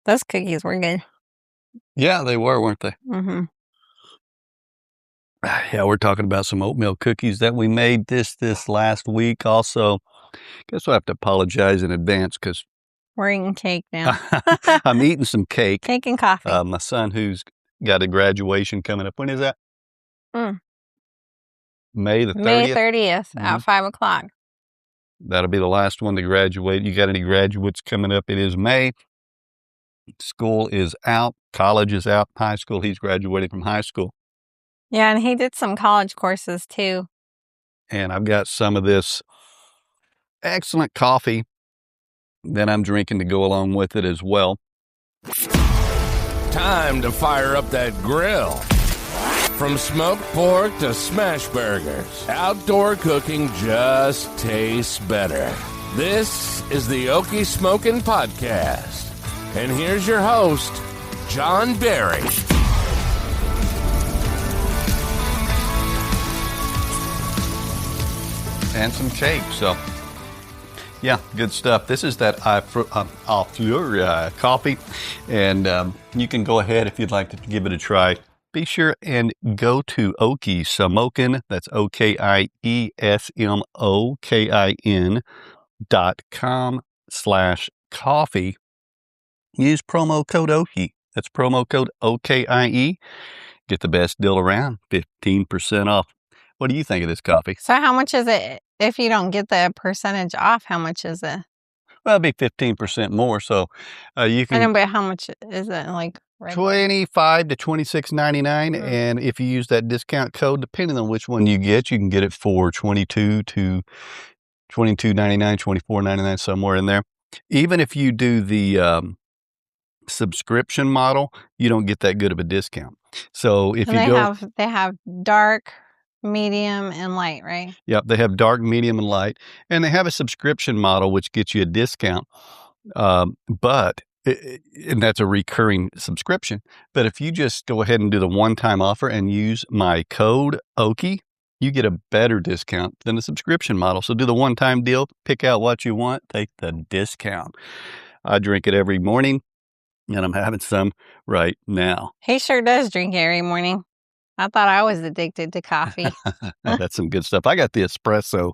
Those cookies were good. Yeah, they were, weren't they? Mm-hmm. Yeah, we're talking about some oatmeal cookies that we made this last week. Also, guess I'll have to apologize in advance because We're eating cake now. I'm eating some cake. Cake and coffee. My son, who's got a graduation coming up. When is that? May the 30th? May 30th at 5 o'clock. That'll be the last one to graduate. You got any graduates coming up? It is May. School is out. College is out. High school. He's graduating from high school. Yeah, and he did some college courses too. And I've got some of this excellent coffee that I'm drinking to go along with it as well. Time to fire up that grill. From smoked pork to smash burgers, outdoor cooking just tastes better. This is the Okie Smokin Podcast. And here's your host, John Berry. And some cake, so yeah, good stuff. This is that Afuera Coffee, and you can go ahead if you'd like to give it a try. Be sure and go to Okie Smokin, that's OKIESMOKIN.com/coffee. Use promo code Okie. That's promo code OKIE. Get the best deal around, 15% off. What do you think of this coffee? So how much is it if you don't get the percentage off? How much is it? Well, it'd be 15% more, so you can... I know, but how much is it? Like $25 to $26.99, and if you use that discount code, depending on which one you can get it for $22 to $22.99, $24.99, somewhere in there. Even if you do the subscription model, you don't get that good of a discount. So if they have dark, medium, and light, right? Yep, they have dark, medium, and light, and they have a subscription model which gets you a discount, and that's a recurring subscription. But if you just go ahead and do the one-time offer and use my code Okie, you get a better discount than the subscription model. So do the one-time deal, pick out what you want, take the discount. I drink it every morning, and I'm having some right now. He sure does drink it every morning. I thought I was addicted to coffee. That's some good stuff. I got the espresso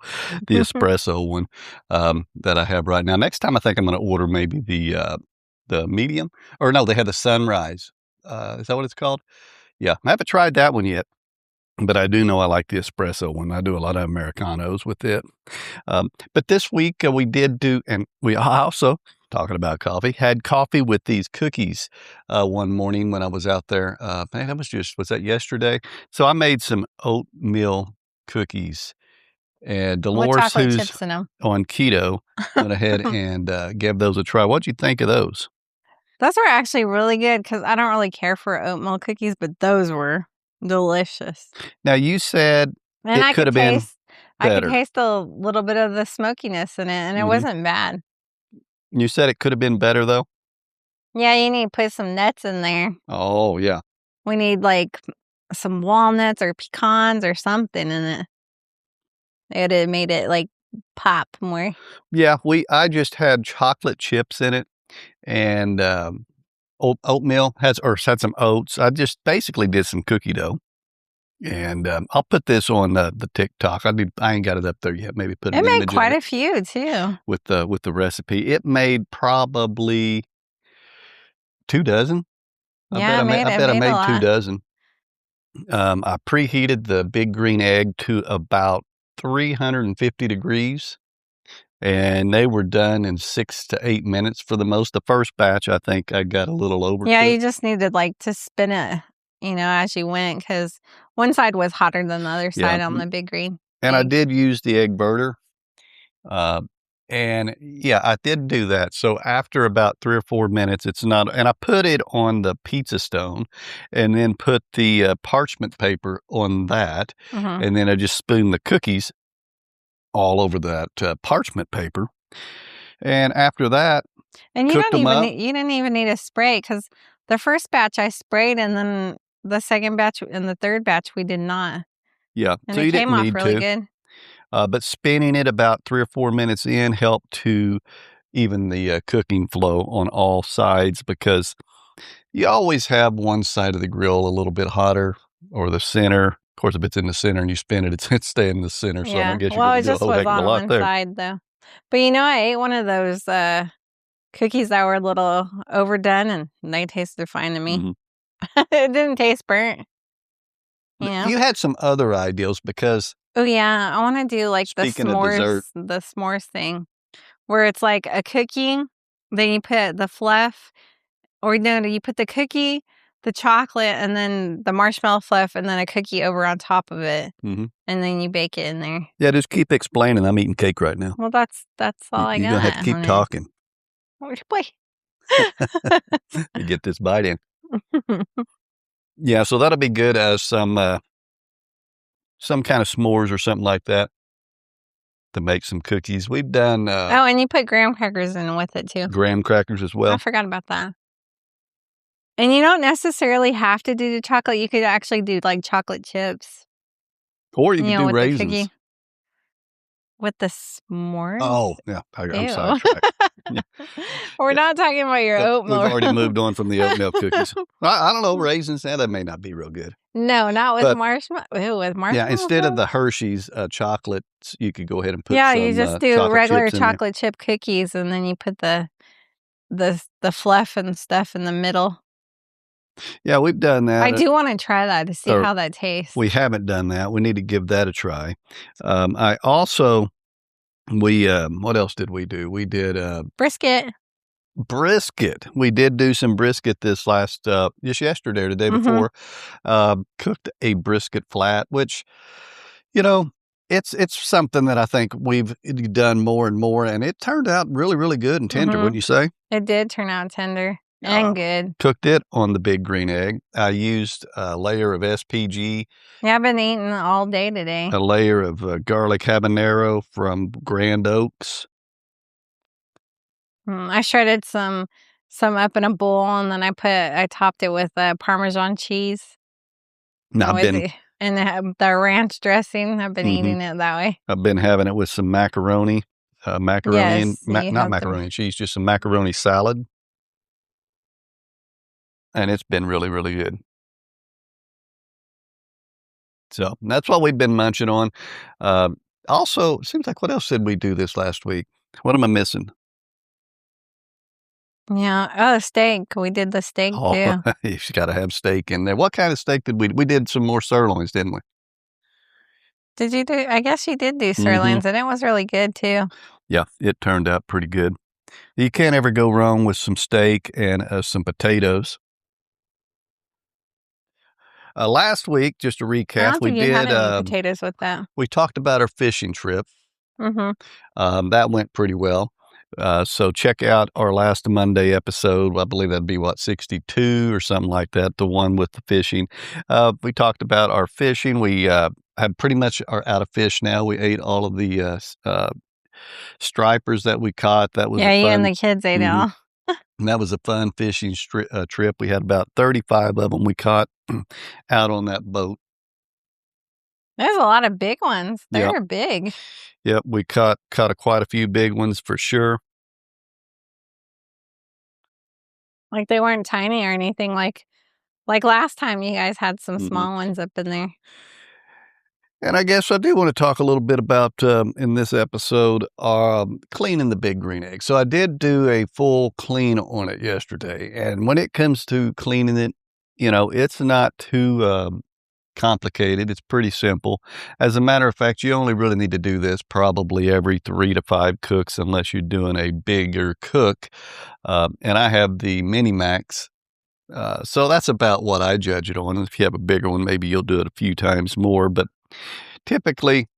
one that I have right now. Next time, I think I'm going to order maybe the medium. Or no, they have the sunrise. Is that what it's called? Yeah, I haven't tried that one yet, but I do know I like the espresso one. I do a lot of Americanos with it. But this week we did do, and we also, talking about coffee, had coffee with these cookies one morning when I was out there. Man, was that yesterday? So I made some oatmeal cookies. And Dolores, who's on keto, went ahead and gave those a try. What'd you think of those? Those were actually really good because I don't really care for oatmeal cookies, but those were delicious. Now, you said it could have been better. I could taste a little bit of the smokiness in it, and it wasn't bad. You said it could have been better, though? Yeah, you need to put some nuts in there. Oh, yeah. We need, like, some walnuts or pecans or something in it. It would have made it, like, pop more. Yeah, I just had chocolate chips in it, and oatmeal had some oats. I just basically did some cookie dough. And I'll put this on the TikTok. I ain't got it up there yet. Maybe put an image. It made quite a few too. With the recipe, it made probably 2 dozen. Yeah, I bet I made 2 dozen. I preheated the big green egg to about 350 degrees, and they were done in 6 to 8 minutes for the most. The first batch, I think I got a little over. Yeah, you just needed to spin it, as you went, because one side was hotter than the other side on the big green. And I did use the egg burner. And yeah, I did do that. So after about 3 or 4 minutes, and I put it on the pizza stone and then put the parchment paper on that. Mm-hmm. And then I just spooned the cookies all over that parchment paper. And after that, and you didn't even need to spray, because the first batch I sprayed, and then the second batch and the third batch we did not. Yeah, and so it you came didn't off need really to. Good. But spinning it about 3 or 4 minutes in helped to even the cooking flow on all sides, because you always have one side of the grill a little bit hotter, or the center. Of course, if it's in the center and you spin it, it's staying in the center. So I don't guess you're Well, going it to do a just whole was heck of a on lot one there. side though. But I ate one of those cookies that were a little overdone, and they tasted fine to me. Mm-hmm. It didn't taste burnt. You had some other ideas because. Oh yeah, I want to do like the Speaking of dessert. s'mores thing, where it's like a cookie, then you put the fluff, or no, you put the cookie, the chocolate, and then the marshmallow fluff, and then a cookie over on top of it, Mm-hmm. and then you bake it in there. Yeah, just keep explaining. I'm eating cake right now. Well, that's all I got. You're gonna have to keep talking. Boy. You get this bite in. Yeah, so that'll be good as some kind of s'mores or something like that to make some cookies. We've done and you put graham crackers in with it too. Graham crackers as well. I forgot about that. And you don't necessarily have to do the chocolate. You could actually do like chocolate chips. Or you can do with raisins. With the s'mores? Oh, yeah. I'm sidetracked. Yeah. We're not talking about your oatmeal. We've already moved on from the oatmeal cookies. I don't know, raisins, that may not be real good. No, not with marshmallow. With marshmallow. Yeah, instead of the Hershey's chocolates, you could go ahead and put some you just do regular chocolate chip there. Cookies, and then you put the fluff and stuff in the middle. Yeah, we've done that. I do want to try that to see how that tastes. We haven't done that. We need to give that a try. I also, what else did we do? We did brisket. We did do some brisket this just yesterday or the day before. Cooked a brisket flat, which, it's something that I think we've done more and more, and it turned out really, really good and tender, wouldn't you say? It did turn out tender. And good. Cooked it on the big green egg. I used a layer of SPG. Yeah, I've been eating all day today. A layer of garlic habanero from Grand Oaks. I shredded some up in a bowl, and then I topped it with Parmesan cheese. And the ranch dressing. I've been eating it that way. I've been having it with some macaroni. Not macaroni and cheese, just some macaroni salad. And it's been really, really good. So that's what we've been munching on. Also, it seems like, what else did we do this last week? What am I missing? Yeah. Steak. We did the steak too. You've got to have steak in there. What kind of steak did we did some more sirloins, didn't we? Did you do? I guess you did do sirloins, and it was really good too. Yeah, it turned out pretty good. You can't ever go wrong with some steak and some potatoes. Last week, just to recap, we did any potatoes with that. We talked about our fishing trip. That went pretty well. So check out our last Monday episode. I believe that'd be 62 or something like that. The one with the fishing. We talked about our fishing. We have pretty much are out of fish now. We ate all of the stripers that we caught. That was you and the kids ate it all. And that was a fun fishing trip. We had about 35 of them we caught out on that boat. There's a lot of big ones. They're big. Yep, we caught quite a few big ones for sure. Like they weren't tiny or anything. Like last time, you guys had some small ones up in there. And I guess I do want to talk a little bit about, in this episode, cleaning the big green egg. So I did do a full clean on it yesterday. And when it comes to cleaning it, it's not too complicated. It's pretty simple. As a matter of fact, you only really need to do this probably every 3 to 5 cooks unless you're doing a bigger cook. And I have the Mini Max. So that's about what I judge it on. If you have a bigger one, maybe you'll do it a few times more. But typically,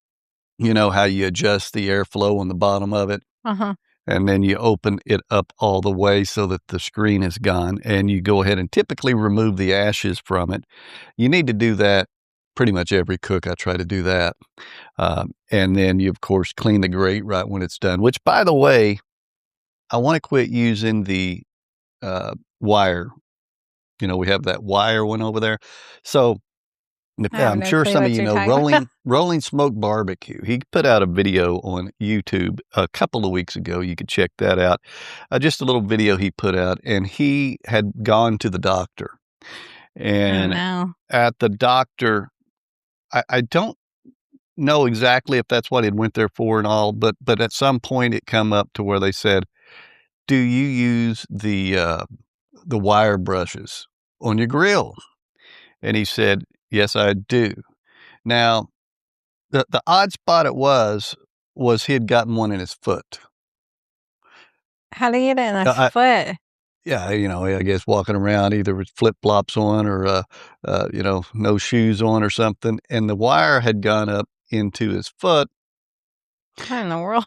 you know how you adjust the airflow on the bottom of it, and then you open it up all the way so that the screen is gone, and you go ahead and typically remove the ashes from it. You need to do that pretty much every cook. I try to do that. And then you, of course, clean the grate right when it's done, which, by the way, I want to quit using the wire. We have that wire one over there. So I have I'm no sure clue some of what you you're know talking about. Rolling Smoke Barbecue. He put out a video on YouTube a couple of weeks ago. You could check that out. Just a little video he put out, and he had gone to the doctor. Oh, And no. at the doctor, I don't know exactly if that's what he went there for and all, but at some point it come up to where they said, "Do you use the wire brushes on your grill?" And he said, "Yes, I do." Now, the odd spot it was he had gotten one in his foot. How do you get it in his I foot? Yeah, I guess walking around either with flip-flops on or, no shoes on or something, and the wire had gone up into his foot. What in the world?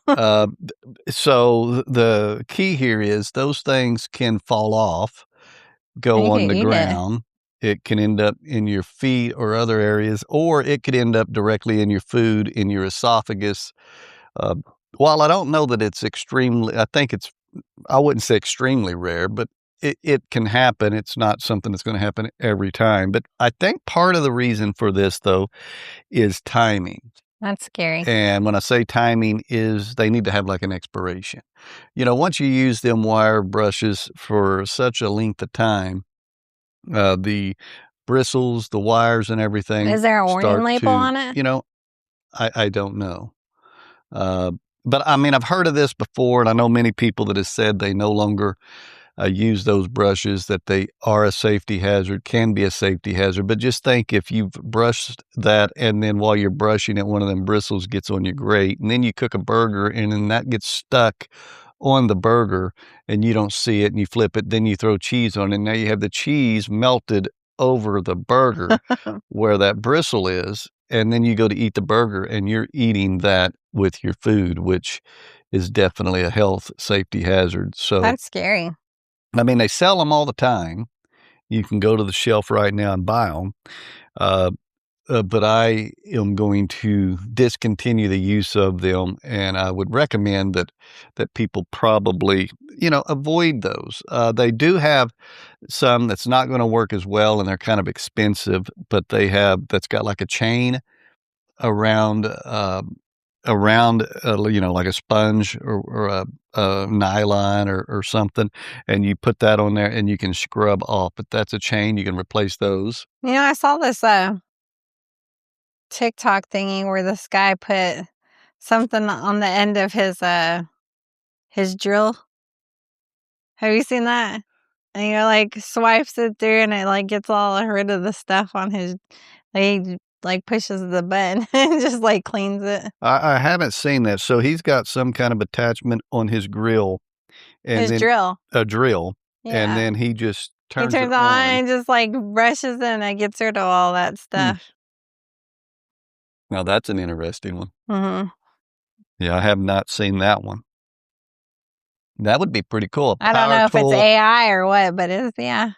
So the key here is those things can fall off, go You on can the eat it. ground. It can end up in your feet or other areas, or it could end up directly in your food, in your esophagus. While I don't know that it's I wouldn't say extremely rare, but it can happen. It's not something that's going to happen every time. But I think part of the reason for this, though, is timing. That's scary. And when I say timing is they need to have like an expiration. Once you use them wire brushes for such a length of time, the bristles, the wires and everything. Is there a warning start label to, on it? I don't know. But I mean, I've heard of this before, and I know many people that have said they no longer use those brushes, that they are a safety hazard, can be a safety hazard. But just think if you've brushed that and then while you're brushing it, one of them bristles gets on your grate, and then you cook a burger and then that gets stuck on the burger and you don't see it and you flip it, then you throw cheese on it. And now you have the cheese melted over the burger where that bristle is. And then you go to eat the burger and you're eating that with your food, which is definitely a health safety hazard. So That's scary. I mean, they sell them all the time. You can go to the shelf right now and buy them. But I am going to discontinue the use of them, and I would recommend that people probably, avoid those. They do have some that's not going to work as well, and they're kind of expensive, but that's got like a chain around, like a sponge or a nylon or something, and you put that on there and you can scrub off. But that's a chain. You can replace those. I saw this TikTok thingy where this guy put something on the end of his drill. Have you seen that? And he swipes it through and it gets all rid of the stuff on his. He pushes the button and just cleans it. I haven't seen that. So he's got some kind of attachment on his grill, and His then drill. a drill, Yeah. and then he just turns He it turns it on and just brushes it and it gets rid of all that stuff. Now that's an interesting one. Mm-hmm. Yeah, I have not seen that one. That would be pretty cool. I don't know if it's AI or what, but it's a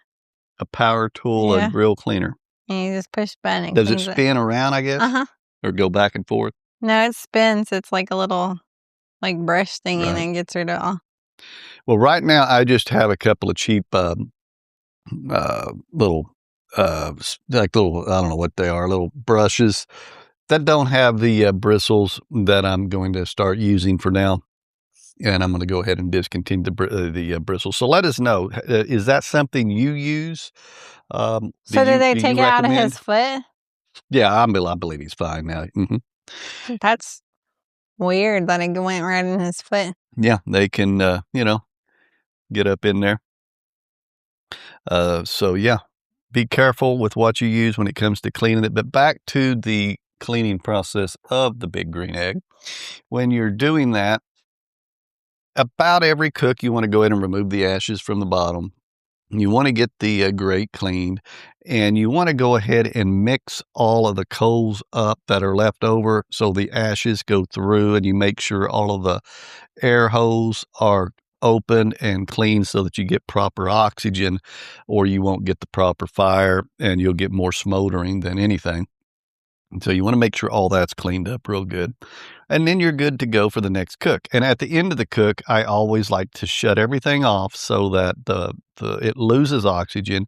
power tool, a grill cleaner. And you just push button and Does it cleans spin around, I guess? Uh-huh. Or go back and forth? No, it spins. It's like a little brush thing and it gets rid of all. Well, right now I just have a couple of cheap little I don't know what they are, little brushes that don't have the bristles that I'm going to start using for now. And I'm going to go ahead and discontinue the bristles. So let us know. Is that something you use? So do they take it out of his foot? Yeah, I believe he's fine now. Mm-hmm. That's weird that it went right in his foot. Yeah, they can, get up in there. So yeah, be careful with what you use when it comes to cleaning it. But back to the cleaning process of the big green egg. When you're doing that, about every cook, you want to go ahead and remove the ashes from the bottom. You want to get the grate cleaned, and you want to go ahead and mix all of the coals up that are left over so the ashes go through, and you make sure all of the air holes are open and clean so that you get proper oxygen, or you won't get the proper fire and you'll get more smoldering than anything. And so you want to make sure all that's cleaned up real good. And then you're good to go for the next cook. And at the end of the cook, I always like to shut everything off so that it loses oxygen.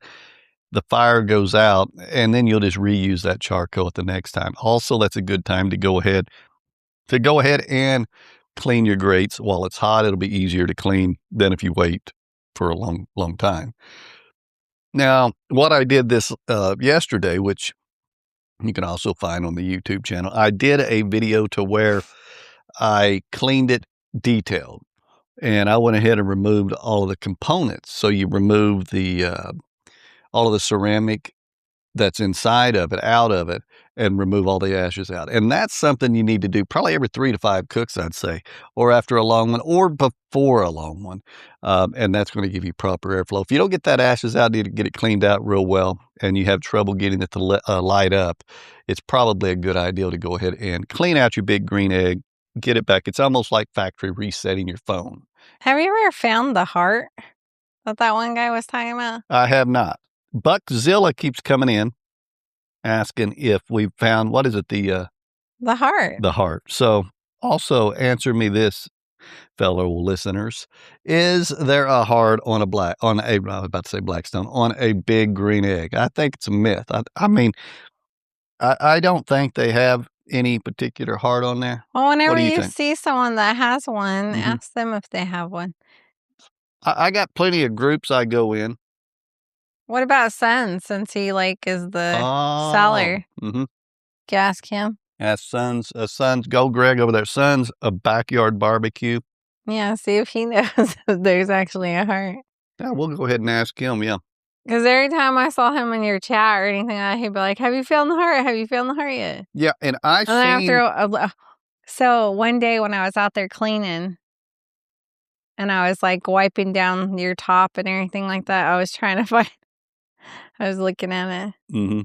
the fire goes out, and then you'll just reuse that charcoal at the next time. Also, that's a good time to go ahead and clean your grates while it's hot. It'll be easier to clean than if you wait for a long, long time. Now, what I did this yesterday, which you can also find on the YouTube channel, I did a video to where I cleaned it detailed, and I went ahead and removed all of the components. So you remove the all of the ceramic that's inside of it, out of it, and remove all the ashes out. And that's something you need to do probably every 3 to 5 cooks, I'd say, or after a long one, or before a long one. And that's going to give you proper airflow. If you don't get that ashes out, you need to get it cleaned out real well, and you have trouble getting it to light up, it's probably a good idea to go ahead and clean out your big green egg, get it back. It's almost like factory resetting your phone. Have you ever found the heart that one guy was talking about? I have not. Buckzilla keeps coming in asking if we've found, what is it, the heart. The heart. So also answer me this, fellow listeners. Is there a heart on I was about to say Blackstone, on a big green egg? I think it's a myth. I mean, I don't think they have any particular heart on there. Well, whenever you see someone that has one, ask them if they have one. I got plenty of groups I go in. What about Son, since he is the seller? Mm-hmm. Ask him. Ask Son's, go Greg over there. Son's a backyard barbecue. Yeah, see if he knows if there's actually a heart. Yeah, we'll go ahead and ask him, yeah. Because every time I saw him in your chat or anything like that, he'd be like, have you found the heart? Have you found the heart yet? Yeah, and so one day when I was out there cleaning, and I was wiping down your top and everything like that, I was trying to find, I was looking at it. Mm-hmm.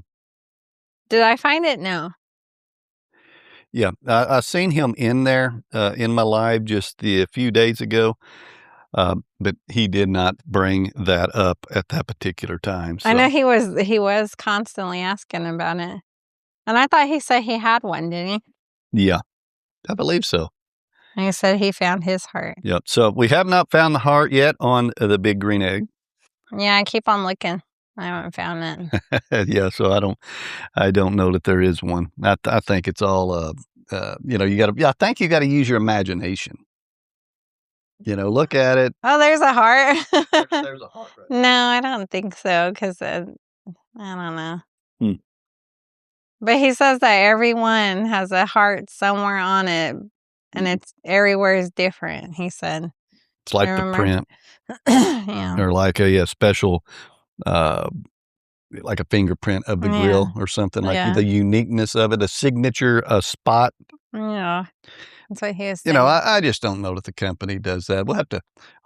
Did I find it? No. Yeah, I seen him in there in my live just a few days ago, but he did not bring that up at that particular time. So. I know he was constantly asking about it, and I thought he said he had one, didn't he? Yeah, I believe so. And he said he found his heart. Yep. So we have not found the heart yet on the big green egg. Yeah, I keep on looking. I haven't found it. Yeah, so I don't know that there is one. I think it's all I think you got to use your imagination. Look at it. Oh, there's a heart. There's a heart right there. No, I don't think so, because I don't know. But he says that everyone has a heart somewhere on it, and it's everywhere is different. He said it's like the print, yeah, or like a special, like a fingerprint of the grill or something, like the uniqueness of it, a signature, a spot. Yeah, that's what he is saying. I just don't know that the company does that.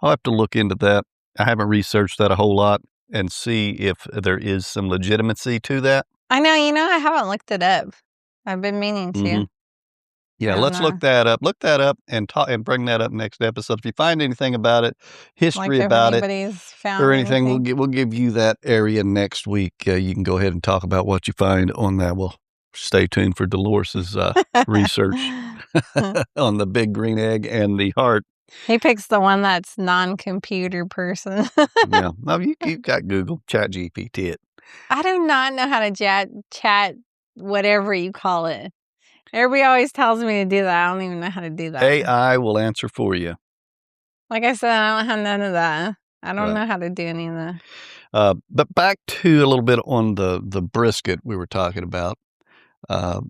I'll have to look into that. I haven't researched that a whole lot and see if there is some legitimacy to that. I know, I haven't looked it up. I've been meaning to. Mm-hmm. Yeah, let's look that up. Look that up and bring that up next episode. If you find anything about it, history about it, or anything, we'll give you that area next week. You can go ahead and talk about what you find on that. Well, stay tuned for Dolores's research on the big green egg and the heart. He picks the one that's non-computer person. Yeah, no, you've got Google, ChatGPT it. I do not know how to chat whatever you call it. Everybody always tells me to do that. I don't even know how to do that. AI will answer for you. Like I said, I don't have none of that. I don't know how to do any of that. But back to a little bit on the brisket we were talking about. I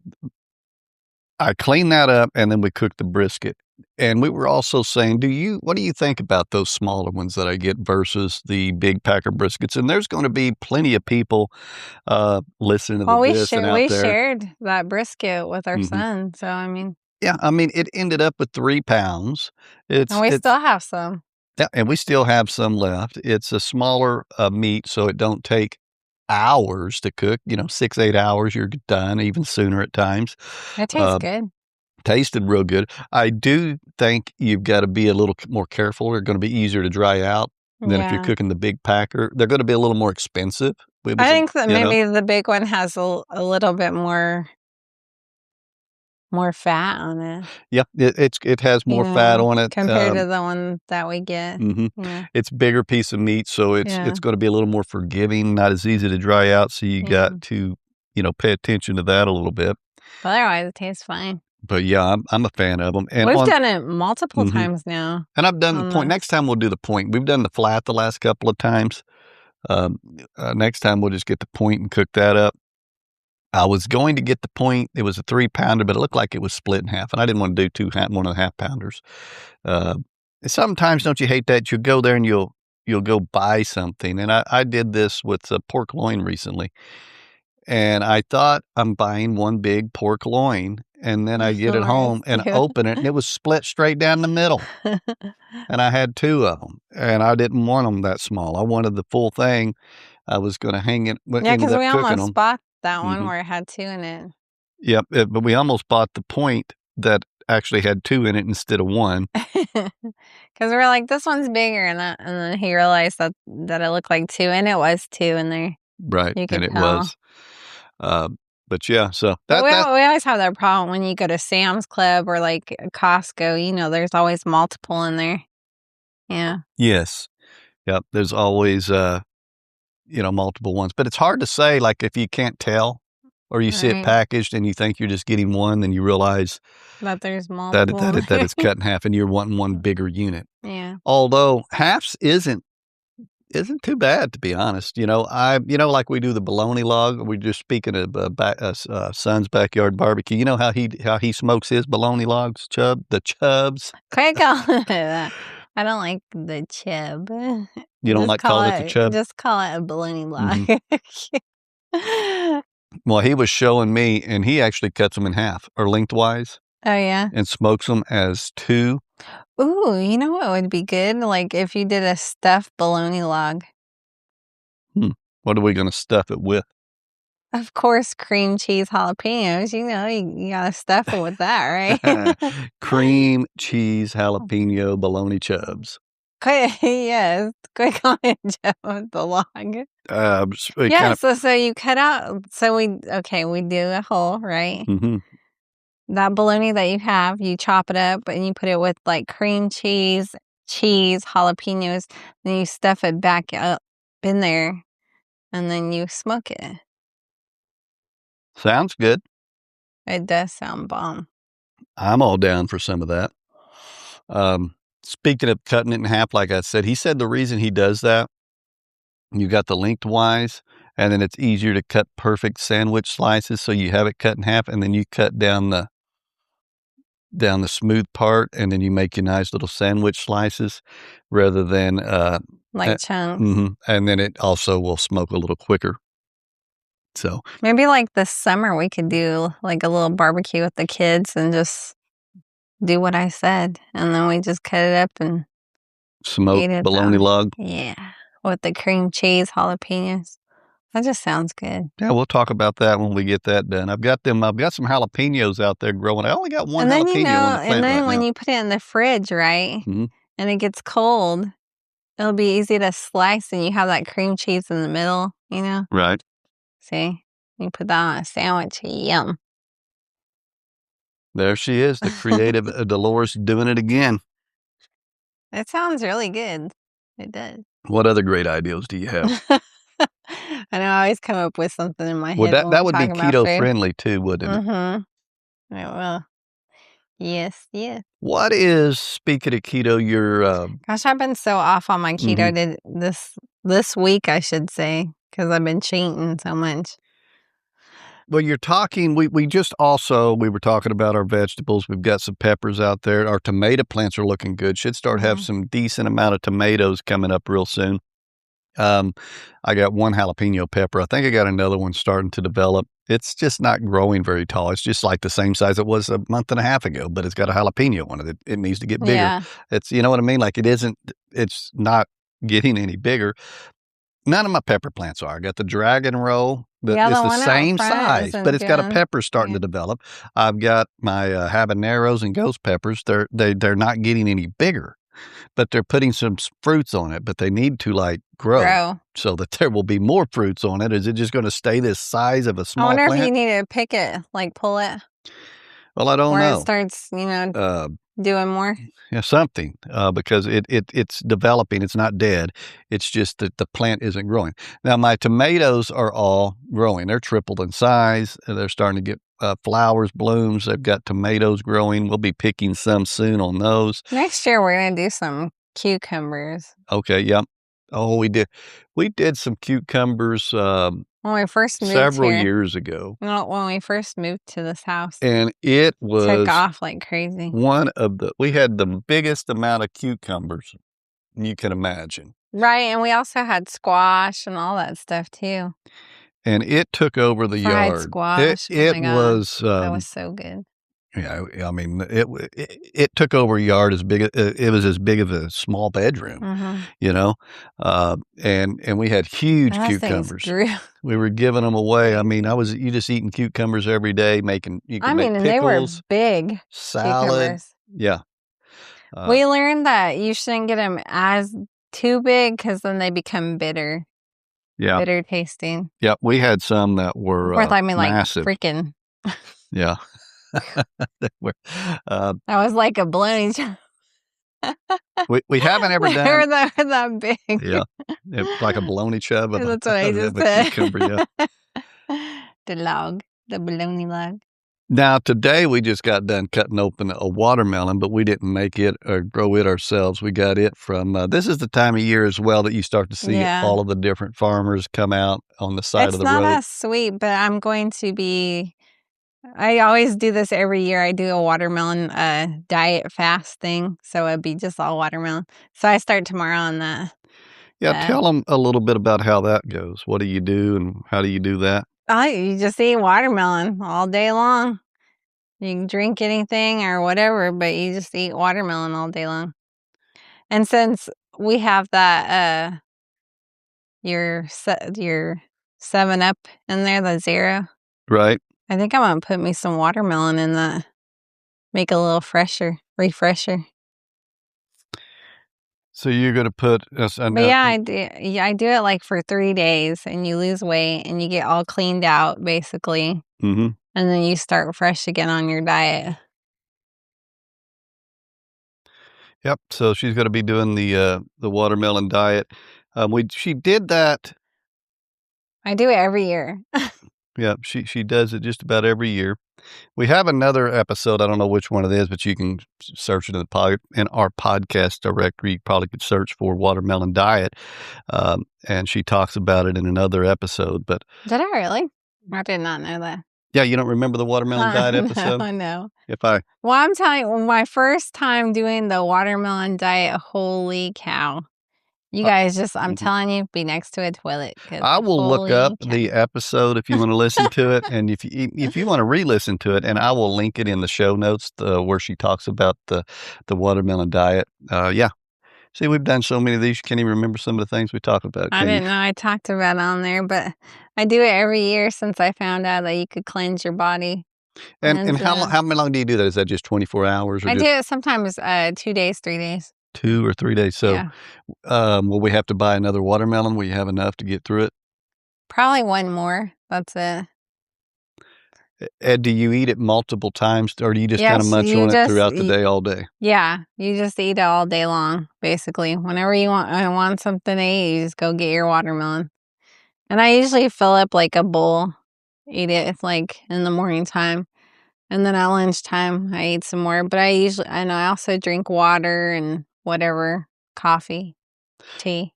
cleaned that up, and then we cooked the brisket. And we were also saying, what do you think about those smaller ones that I get versus the big packer briskets? And there's going to be plenty of people listening to this and out there. We shared that brisket with our son, so I mean. Yeah, I mean, it ended up with 3 pounds. And we still have some. Yeah, and we still have some left. It's a smaller meat, so it don't take hours to cook. 6-8 hours, you're done, even sooner at times. It tastes good. Tasted real good. I do think you've got to be a little more careful. They're going to be easier to dry out than if you're cooking the big packer. They're going to be a little more expensive. I think that maybe the big one has a little bit more more fat on it. Yeah, it has more fat on it compared to the one that we get. Yeah. It's bigger piece of meat, so it's going to be a little more forgiving, not as easy to dry out. So you got to pay attention to that a little bit. But otherwise, it tastes fine. But yeah, I'm a fan of them. And we've done it multiple times now. And I've done the point. Next time we'll do the point. We've done the flat the last couple of times. Next time we'll just get the point and cook that up. I was going to get the point. It was a 3-pounder, but it looked like it was split in half, and I didn't want to do 1.5 pounders. Sometimes, don't you hate that? You'll go there and you'll go buy something. And I did this with pork loin recently. And I thought I'm buying one big pork loin, and then I get it home and open it, and it was split straight down the middle. And I had 2 of them, and I didn't want them that small. I wanted the full thing. I was going to hang it. Yeah, because we almost bought that one where it had 2 in it. Yep, but we almost bought the point that actually had 2 in it instead of 1. Because we're like, this one's bigger, and then he realized that it looked like 2, and it was 2 in there. Right, and it was. But yeah, so we always have that problem when you go to Sam's Club or like Costco. There's always multiple in there. Yeah. Yes. Yep. There's always multiple ones, but it's hard to say. Like if you can't tell, or you see it packaged and you think you're just getting one, then you realize that there's multiple. that it's cut in half, and you're wanting one bigger unit. Yeah. Although halves isn't too bad, to be honest. Like we do the bologna log. We're just speaking of son's backyard barbecue. You know how he smokes his bologna logs, the chubs. Quit calling it that. I don't like the chub. You don't call it the chub? Just call it a bologna log. Mm-hmm. Well, he was showing me, and he actually cuts them in half or lengthwise. Oh yeah, and smokes them as 2. Ooh, you know what would be good? Like if you did a stuffed bologna log. What are we going to stuff it with? Of course, cream cheese jalapenos. You got to stuff it with that, right? Cream cheese jalapeno bologna chubs. Yes, quick on it, Joe, the log. So you cut out. So we do a hole, right? Mm-hmm. That bologna that you have, you chop it up and you put it with like cream cheese, jalapenos, then you stuff it back up in there, and then you smoke it. Sounds good. It does sound bomb. I'm all down for some of that. Speaking of cutting it in half, like I said, he said the reason he does that, you got the lengthwise, and then it's easier to cut perfect sandwich slices, so you have it cut in half, and then you cut down the smooth part, and then you make your nice little sandwich slices rather than like chunks. Mm-hmm, and then it also will smoke a little quicker. So maybe like this summer we could do like a little barbecue with the kids and just do what I said, and then we just cut it up and smoke bologna log. Yeah, with the cream cheese jalapenos. That just sounds good. Yeah, we'll talk about that when we get that done. I've got some jalapenos out there growing. I only got one jalapeno on the plant and then right when now. you put it in the fridge, right, mm-hmm. and it gets cold, it'll be easy to slice, and you have that cream cheese in the middle, Right. See, you put that on a sandwich. Yum. There she is, the creative Dolores doing it again. It sounds really good. It does. What other great ideas do you have? I know I always come up with something in my head. Well, that would be keto friendly too, wouldn't it? Mm-hmm. It will. Yes. What is, speaking of keto, your... Gosh, I've been so off on my keto this week, I should say, because I've been cheating so much. Well, you're talking, we were talking about our vegetables. We've got some peppers out there. Our tomato plants are looking good. Should start have some decent amount of tomatoes coming up real soon. I got one jalapeno pepper. I think I got another one starting to develop. It's just not growing very tall. It's just like the same size it was a month and a half ago, but it's got a jalapeno on it. It needs to get bigger. Yeah. It's, you know what I mean? Like it's not getting any bigger. None of my pepper plants are. I got the dragon roll. It's the same size, but it's got a pepper starting to develop. I've got my habaneros and ghost peppers. They're not getting any bigger, but they're putting some fruits on it, but they need to grow so that there will be more fruits on it. Is it just going to stay this size of a small plant? I wonder if you need to pick it, pull it. Well, I don't Where know. it starts, doing more? Yeah, something, because it's developing. It's not dead. It's just that the plant isn't growing. Now, my tomatoes are all growing. They're tripled in size. They're starting to get flowers, blooms. They've got tomatoes growing. We'll be picking some soon on those. Next year, we're going to do some cucumbers. Okay, yep. Oh, we did. We did some cucumbers When we first moved several here. years ago. No, when we first moved to this house. And it was took off like crazy. We had the biggest amount of cucumbers you can imagine. Right, and we also had squash and all that stuff too. And it took over the Fried yard. squash. It oh my God. was. That was so good. Yeah, I mean, it took over a yard as big. It was as big as a small bedroom, and we had huge cucumbers. We were giving them away. I mean, you just eating cucumbers every day, making you could make pickles, and they were big salad. Cucumbers. Yeah, we learned that you shouldn't get them as too big because then they become bitter. Yeah, bitter tasting. Yeah, we had some that were massive. Like freaking. Yeah. That was like a bologna chip. we haven't ever done. They're that big. Yeah, like a bologna chub. That's what I just said. Cucumber, yeah. The bologna log. Now today we just got done cutting open a watermelon, but we didn't make it or grow it ourselves. We got it from. This is the time of year as well that you start to see all of the different farmers come out on the side of the road. It's not as sweet, but I'm going to be. I always do this every year. I do a watermelon diet fast thing, so it'd be just all watermelon. So I start tomorrow on that. Yeah, tell them a little bit about how that goes. What do you do, and how do you do that? You just eat watermelon all day long. You can drink anything or whatever, but you just eat watermelon all day long. And since we have that, your 7-Up in there, the zero, right? I think I'm gonna put me some watermelon in that. Make a little refresher. So you're gonna put. I do. Yeah, I do it like for 3 days, and you lose weight, and you get all cleaned out, basically. Mm-hmm. And then you start fresh again on your diet. Yep. So she's going to be doing the watermelon diet. She did that. I do it every year. Yeah, she does it just about every year. We have another episode. I don't know which one it is, but you can search it in our podcast directory. You probably could search for watermelon diet, and she talks about it in another episode. But did I really? I did not know that. Yeah, you don't remember the watermelon diet episode? No, I know. Well, I'm telling you, my first time doing the watermelon diet, holy cow. You guys I'm telling you, be next to a toilet. I will look up the episode if you want to listen to it. And if you want to re-listen to it, and I will link it in the show notes where she talks about the watermelon diet. Yeah. See, we've done so many of these, you can't even remember some of the things we talked about. I didn't know I talked about it on there, but I do it every year since I found out that you could cleanse your body. And how long do you do that? Is that just 24 hours? I do it sometimes 2 days, 3 days. 2 or 3 days. So will we have to buy another watermelon? Will you have enough to get through it? Probably one more. That's it. Ed, do you eat it multiple times, or do you just kind of munch on it throughout the day, all day? Yeah, you just eat it all day long, basically. Whenever you want something to eat, you just go get your watermelon. And I usually fill up like a bowl, eat it like in the morning time. And then at lunchtime, I eat some more. But I also drink water and whatever, coffee, tea.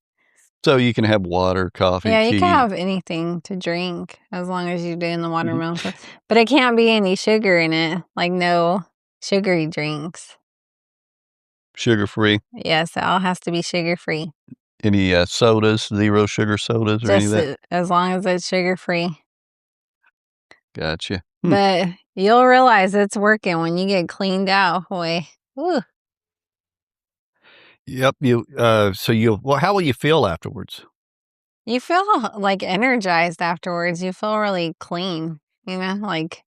So you can have water, coffee, tea. You can have Mm-hmm. anything to drink as long as you're doing the watermelon. But it can't be any sugar in it, like no sugary drinks. Sugar-free? Yes, it all has to be sugar-free. Any sodas, 0 sugar sodas or any of that? As long as it's sugar-free. Gotcha. But you'll realize it's working when you get cleaned out. Boy. Ooh. Yep. How will you feel afterwards? You feel like energized afterwards. You feel really clean, like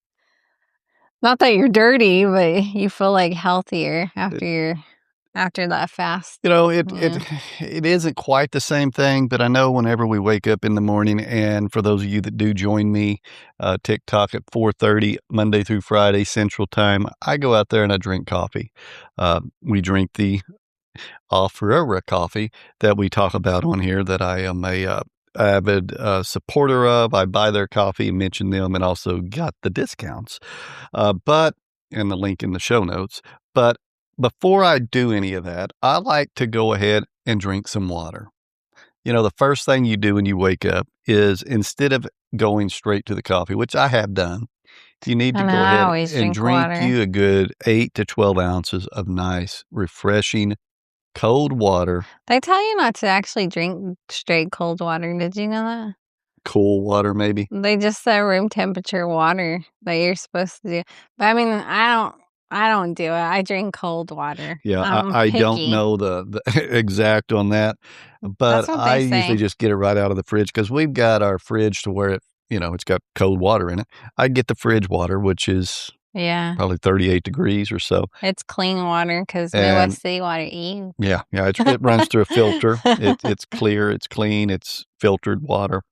not that you're dirty, but you feel like healthier after you're. after that fast. You know, Yeah. it isn't quite the same thing, but I know whenever we wake up in the morning, and for those of you that do join me, TikTok at 4:30 Monday through Friday Central Time, I go out there and I drink coffee. We drink the Afuera Coffee that we talk about on here, that I am a avid supporter of. I buy their coffee, mention them, and also got the discounts. And the link in the show notes. But before I do any of that, I like to go ahead and drink some water. You know, the first thing you do when you wake up is, instead of going straight to the coffee, which I have done, you need to go I ahead always and drink water. you a good 8 to 12 ounces of nice, refreshing, cold water. They tell you not to actually drink straight cold water. Did you know that? Cool water, maybe. They just say room temperature water that you're supposed to do. But I mean, I don't do it. I drink cold water. Yeah, I'm I don't picky. know the exact on that, but That's what I they say. usually just get it right out of the fridge, because we've got our fridge to where it's got cold water in it. I get the fridge water, which is Yeah, probably 38 degrees or so. it's clean water because And- Midwest City water. Ew. Yeah, it runs through a filter. It's clear, it's clean, it's filtered water.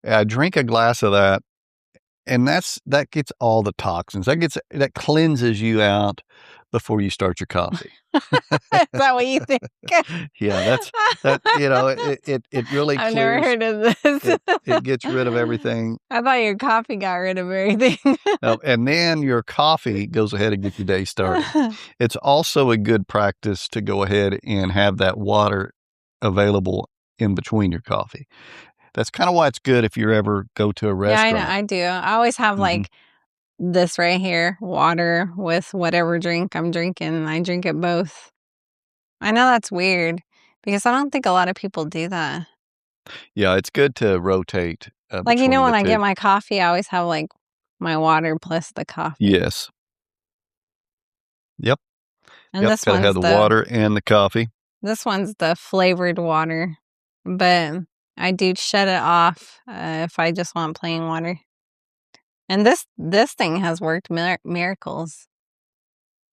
I drink a glass of that, and that gets all the toxins. That cleanses you out before you start your coffee. Is that what you think? Yeah, it really I've never clears. heard of this. It gets rid of everything. I thought your coffee got rid of everything. And then your coffee goes ahead and gets your day started. It's also a good practice to go ahead and have that water available in between your coffee. That's kind of why it's good if you ever go to a Yeah, restaurant. I do. I always have like this right here, water with whatever drink I'm drinking. I drink it both. I know that's weird because I don't think a lot of people do that. Yeah, it's good to rotate. Like, you know, between when the I two. get my coffee, I always have like my water plus the coffee. Yes. Yep. And this Gotta one's have the water and the coffee. This one's the flavored water, but I do shut it off if I just want plain water. And this thing has worked miracles.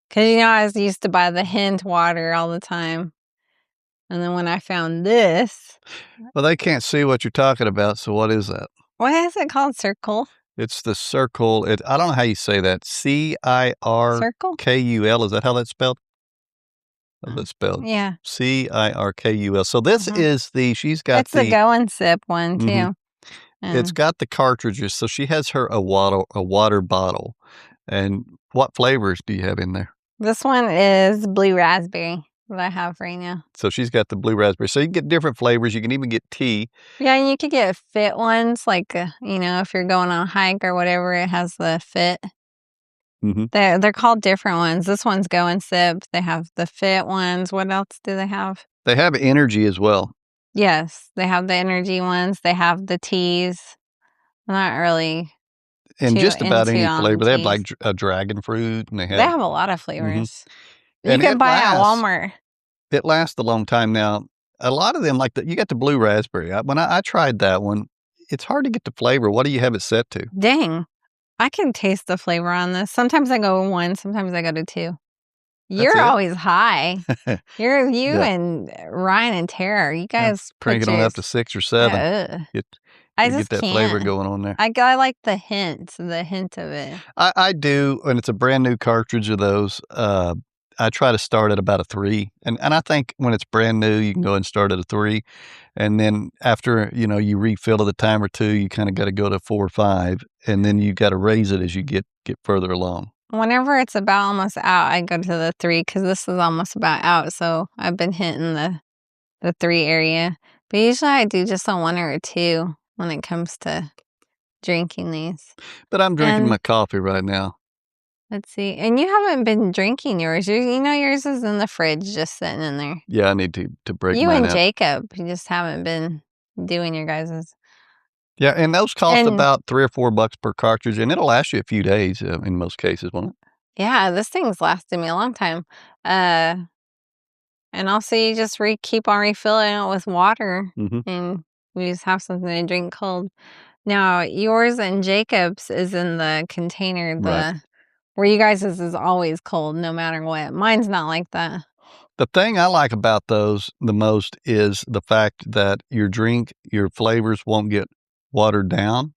Because, you know, I was used to buy the hint water all the time. And then when I found this. Well, they can't see what you're talking about, so what is that? What is it called? Circle? It's the Circle. I don't know how you say that. Circle? CIRKUL. Is that how that's spelled? How's that spelled? Yeah. CIRKUL. So this is she's got it's the Go and Sip one, too. It's got the cartridges. So she has a water bottle. And what flavors do you have in there? This one is blue raspberry that I have right now. So she's got the blue raspberry. So you can get different flavors. You can even get tea. Yeah, and you could get fit ones, like, you know, if you're going on a hike or whatever, it has the fit. Mm-hmm. They're called different ones. This one's Go and Sip. They have the fit ones. What else do they have? They have energy as well. Yes, they have the energy ones. They have the teas. I'm not really And too just about any into flavor. They have teas. like a dragon fruit, and They have a lot of flavors. You And can it buy it at lasts. Walmart. It lasts a long time. Now, a lot of them, like you got the blue raspberry. When I tried that one, it's hard to get the flavor. What do you have it set to? Dang, I can taste the flavor on this. Sometimes I go 1, sometimes I go to 2. You're it? always high. You Yeah. and Ryan and Tara, you guys Crank it on up to 6 or 7. I You just get that can't. flavor going on there. I like the hint of it. I do, and it's a brand new cartridge of those. I try to start at about a 3, and I think when it's brand new, you can go and start at a 3, and then after you refill at a time or 2, you kind of got to go to 4 or 5, and then you got to raise it as you get further along. Whenever it's about almost out, I go to the 3 because this is almost about out. So I've been hitting the 3 area, but usually I do just a 1 or a 2 when it comes to drinking these. But I'm drinking And- my coffee right now. Let's see. And you haven't been drinking yours. Yours is in the fridge just sitting in there. Yeah, I need to break You mine and out. Jacob, you just haven't been doing your guys's. Yeah, and those cost And- about $3 or $4 per cartridge, and it'll last you a few days in most cases, won't it? Yeah, this thing's lasted me a long time. And also you just keep on refilling it with water, Mhm. and we just have something to drink cold. Now, yours and Jacob's is in the container, Right. where you guys' is always cold no matter what. Mine's not like that. The thing I like about those the most is the fact that your flavors won't get watered down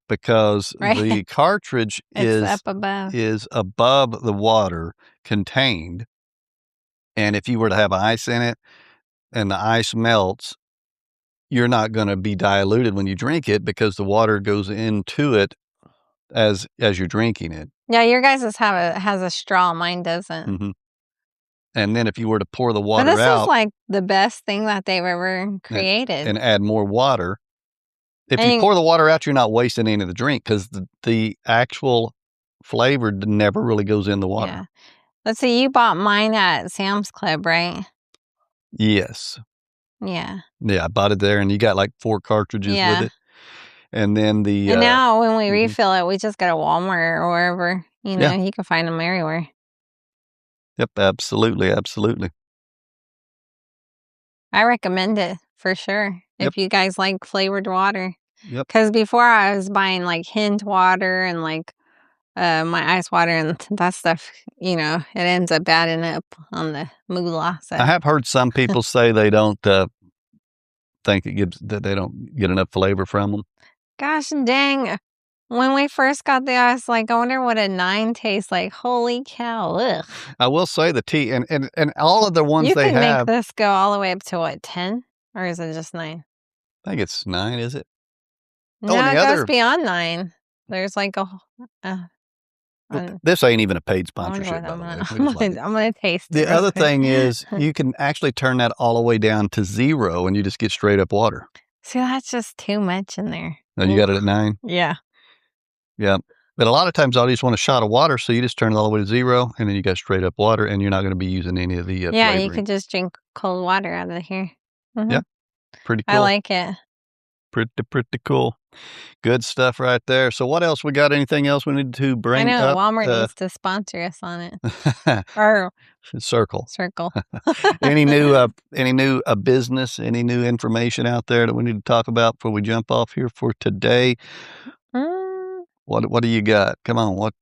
because Right. the cartridge It's up above. is above the water contained. And if you were to have ice in it and the ice melts, you're not going to be diluted when you drink it because the water goes into it as you're drinking it. Yeah, your guys' has a straw. Mine doesn't. Mm-hmm. And then if you were to pour the water But this out, is like the best thing that they've ever created. and add more water. If And you pour the water out, you're not wasting any of the drink because the actual flavor never really goes in the water. Yeah. Let's see, you bought mine at Sam's Club, right? Yes. Yeah. Yeah, I bought it there, and you got like 4 cartridges with it. And then and now when we refill it, we just go to Walmart or wherever. You know, you can find them everywhere. Yep, absolutely, absolutely. I recommend it for sure if you guys like flavored water. Yep. Because before I was buying like Hint water and like my ice water and that stuff, you know, it ends up adding up on the moolah. So. I have heard some people say they don't think that they don't get enough flavor from them. Gosh dang. When we first got there, I was like, I wonder what a 9 tastes like. Holy cow. Ugh. I will say the tea and all of the ones you they can have. make this go all the way up to what, 10? Or is it just 9? I think it's 9, is it? No, it goes beyond 9. There's like this ain't even a paid sponsorship, by the way. I'm going to taste it. The other thing is you can actually turn that all the way down to 0 and you just get straight up water. See, that's just too much in there. No, you got it at 9? Yeah. Yeah. But a lot of times I just want a shot of water, so you just turn it all the way to 0 and then you got straight up water and you're not going to be using any of the flavoring. You could could just drink cold water out of here. Mm-hmm. Yeah. Pretty cool. I like it. Pretty cool. Good stuff right there. So what else? We got anything else we need to bring up? I know Walmart needs to sponsor us on it. Or Circle. Any new business, any new information out there that we need to talk about before we jump off here for today? What do you got? Come on. What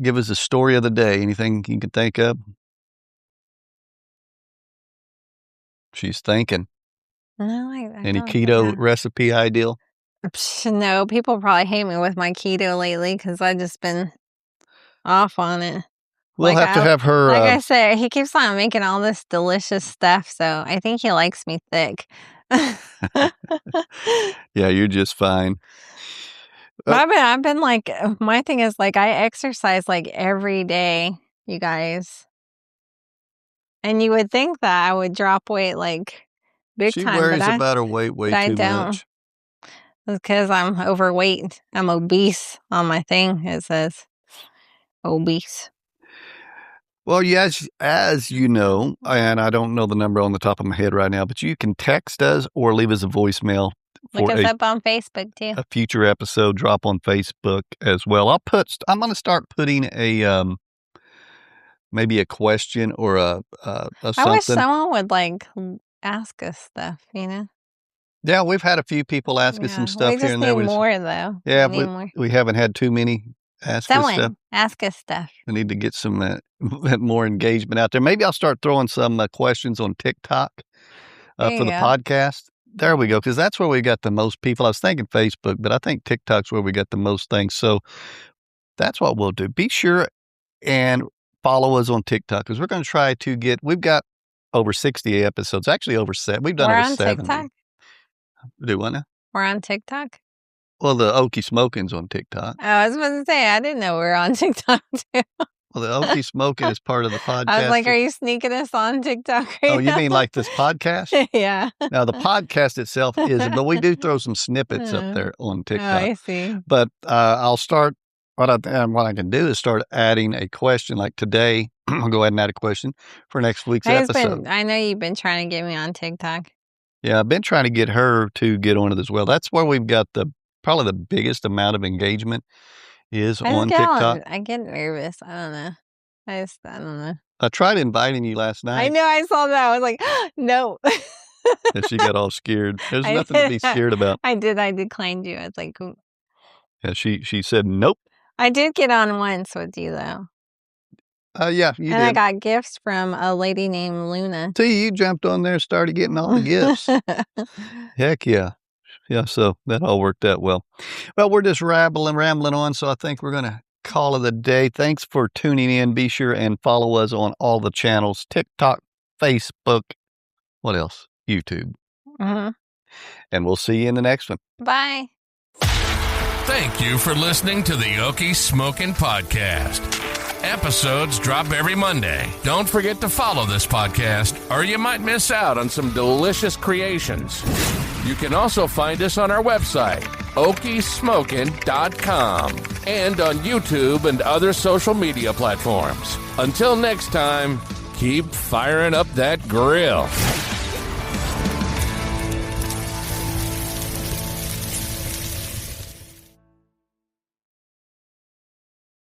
give us the story of the day? Anything you can think of? She's thinking. No, any keto recipe ideal? No, people probably hate me with my keto lately because I've just been off on it. We'll have to have her. Like I said, he keeps on making all this delicious stuff, so I think he likes me thick. Yeah, you're just fine. But I've been like, my thing is like I exercise like every day, you guys. And you would think that I would drop weight like big time. She worries about her weight way too much. It's because I'm overweight. I'm obese on my thing. It says obese. Well, yes, as you know, and I don't know the number on the top of my head right now, but you can text us or leave us a voicemail. Look us up on Facebook too. A future episode drop on Facebook as well. I'm going to start putting a maybe a question or a something. I wish someone would like ask us stuff, you know. Yeah, we've had a few people ask us some stuff here and there. We just need more though. Yeah, we haven't had too many ask us stuff. Ask us stuff. We need to get some more engagement out there. Maybe I'll start throwing some questions on TikTok for the podcast. There we go, because that's where we got the most people. I was thinking Facebook, but I think TikTok's where we got the most things. So that's what we'll do. Be sure and follow us on TikTok, because we're going to try to we've got over 60 episodes, actually over 7. We've done over 70. TikTok? Do what now? We're on TikTok? Well, the Okie Smokin's on TikTok. Oh, I was about to say, I didn't know we were on TikTok too. Well, the Okie Smokin is part of the podcast. I was like, are you sneaking us on TikTok right Oh, you mean like this podcast? Yeah. Now, the podcast itself isn't, but we do throw some snippets up there on TikTok. Oh, I see. But I'll start, what I can do is start adding a question. Like today, I'll go ahead and add a question for next week's episode. I know you've been trying to get me on TikTok. Yeah, I've been trying to get her to get on it as well. That's where we've got probably the biggest amount of engagement is on TikTok. I get nervous. I don't know. I don't know. I tried inviting you last night. I know. I saw that. I was like, no. And she got all scared. There's nothing to be scared about. I declined you. I was like, ooh. Yeah, she said nope. I did get on once with you though. Yeah, you And I did. got gifts from a lady named Luna. See, you jumped on there and started getting all the gifts. Heck yeah. Yeah, so that all worked out well. Well, we're just rambling on, so I think we're going to call it a day. Thanks for tuning in. Be sure and follow us on all the channels, TikTok, Facebook, what else? YouTube. Mm-hmm. And we'll see you in the next one. Bye. Thank you for listening to the Okie Smokin Podcast. Episodes drop every Monday. Don't forget to follow this podcast, or you might miss out on some delicious creations. You can also find us on our website, okiesmokin.com, and on YouTube and other social media platforms. Until next time, keep firing up that grill.